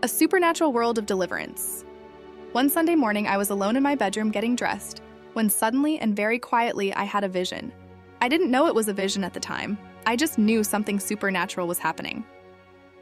A supernatural world of deliverance. One Sunday morning, I was alone in my bedroom getting dressed, when suddenly and very quietly I had a vision. I didn't know it was a vision at the time. I just knew something supernatural was happening.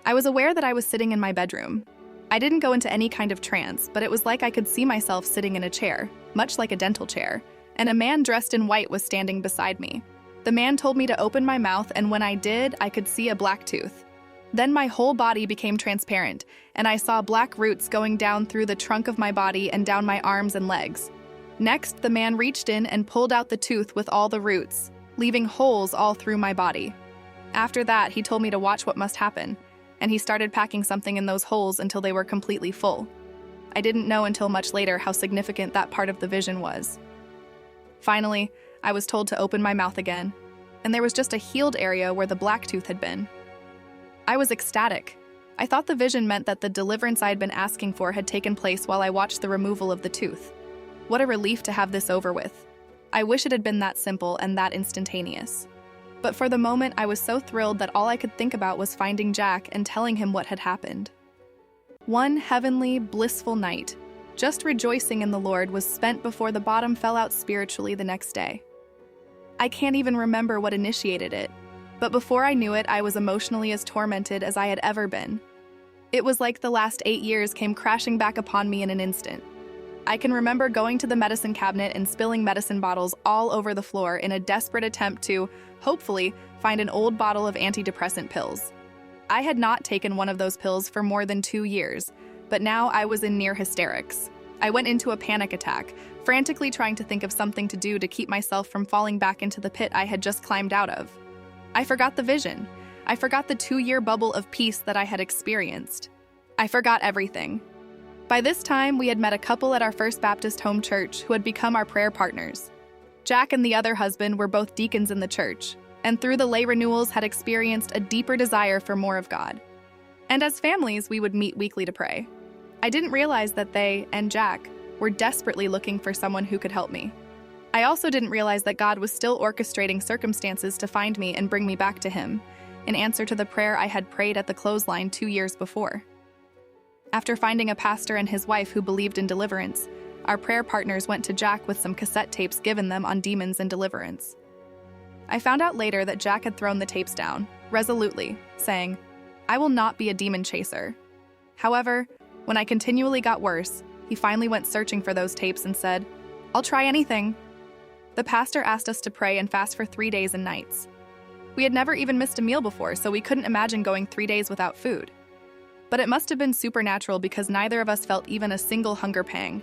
I was aware that I was sitting in my bedroom. I didn't go into any kind of trance, but it was like I could see myself sitting in a chair, much like a dental chair, and a man dressed in white was standing beside me. The man told me to open my mouth, and when I did, I could see a black tooth. Then my whole body became transparent, and I saw black roots going down through the trunk of my body and down my arms and legs. Next, the man reached in and pulled out the tooth with all the roots, leaving holes all through my body. After that, he told me to watch what must happen, and he started packing something in those holes until they were completely full. I didn't know until much later how significant that part of the vision was. Finally, I was told to open my mouth again, and there was just a healed area where the black tooth had been. I was ecstatic. I thought the vision meant that the deliverance I had been asking for had taken place while I watched the removal of the tooth. What a relief to have this over with. I wish it had been that simple and that instantaneous. But for the moment, I was so thrilled that all I could think about was finding Jack and telling him what had happened. One heavenly, blissful night, just rejoicing in the Lord, was spent before the bottom fell out spiritually the next day. I can't even remember what initiated it, but before I knew it, I was emotionally as tormented as I had ever been. It was like the last 8 years came crashing back upon me in an instant. I can remember going to the medicine cabinet and spilling medicine bottles all over the floor in a desperate attempt to, hopefully, find an old bottle of antidepressant pills. I had not taken one of those pills for more than 2 years, but now I was in near hysterics. I went into a panic attack, frantically trying to think of something to do to keep myself from falling back into the pit I had just climbed out of. I forgot the vision. I forgot the 2-year bubble of peace that I had experienced. I forgot everything. By this time, we had met a couple at our First Baptist home church who had become our prayer partners. Jack and the other husband were both deacons in the church, and through the lay renewals had experienced a deeper desire for more of God. And as families, we would meet weekly to pray. I didn't realize that they, and Jack, were desperately looking for someone who could help me. I also didn't realize that God was still orchestrating circumstances to find me and bring me back to Him, in answer to the prayer I had prayed at the clothesline 2 years before. After finding a pastor and his wife who believed in deliverance, our prayer partners went to Jack with some cassette tapes given them on demons and deliverance. I found out later that Jack had thrown the tapes down, resolutely, saying, "I will not be a demon chaser." However, when I continually got worse, he finally went searching for those tapes and said, "I'll try anything." The pastor asked us to pray and fast for 3 days and nights. We had never even missed a meal before, so we couldn't imagine going 3 days without food. But it must have been supernatural because neither of us felt even a single hunger pang.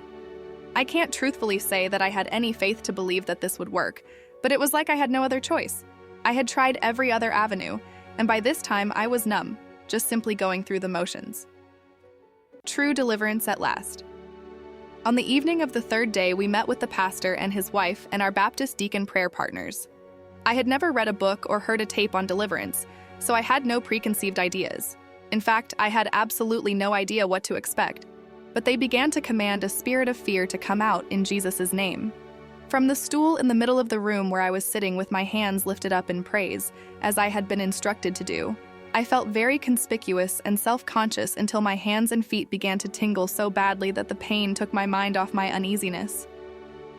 I can't truthfully say that I had any faith to believe that this would work, but it was like I had no other choice. I had tried every other avenue, and by this time I was numb, just simply going through the motions. True deliverance at last. On the evening of the 3rd day, we met with the pastor and his wife and our Baptist deacon prayer partners. I had never read a book or heard a tape on deliverance, so I had no preconceived ideas. In fact, I had absolutely no idea what to expect, but they began to command a spirit of fear to come out in Jesus' name. From the stool in the middle of the room where I was sitting with my hands lifted up in praise, as I had been instructed to do, I felt very conspicuous and self-conscious until my hands and feet began to tingle so badly that the pain took my mind off my uneasiness.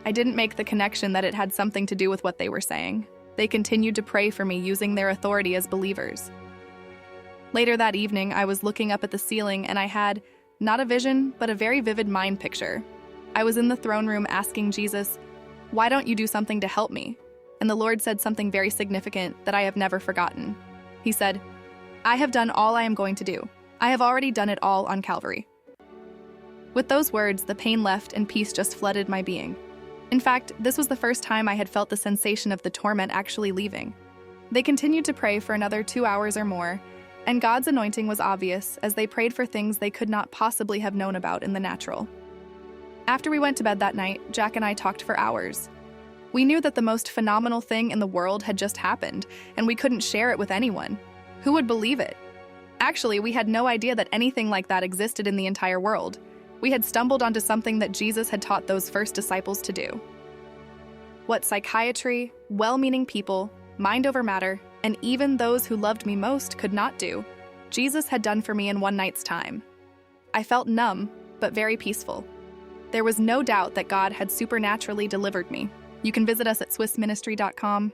I didn't make the connection that it had something to do with what they were saying. They continued to pray for me using their authority as believers. Later that evening, I was looking up at the ceiling and I had, not a vision, but a very vivid mind picture. I was in the throne room asking Jesus, "Why don't you do something to help me?" And the Lord said something very significant that I have never forgotten. He said, "I have done all I am going to do. I have already done it all on Calvary." With those words, the pain left and peace just flooded my being. In fact, this was the first time I had felt the sensation of the torment actually leaving. They continued to pray for another 2 hours or more, and God's anointing was obvious as they prayed for things they could not possibly have known about in the natural. After we went to bed that night, Jack and I talked for hours. We knew that the most phenomenal thing in the world had just happened, and we couldn't share it with anyone. Who would believe it? Actually, we had no idea that anything like that existed in the entire world. We had stumbled onto something that Jesus had taught those first disciples to do. What psychiatry, well-meaning people, mind over matter, and even those who loved me most could not do, Jesus had done for me in one night's time. I felt numb, but very peaceful. There was no doubt that God had supernaturally delivered me. You can visit us at swissministry.com.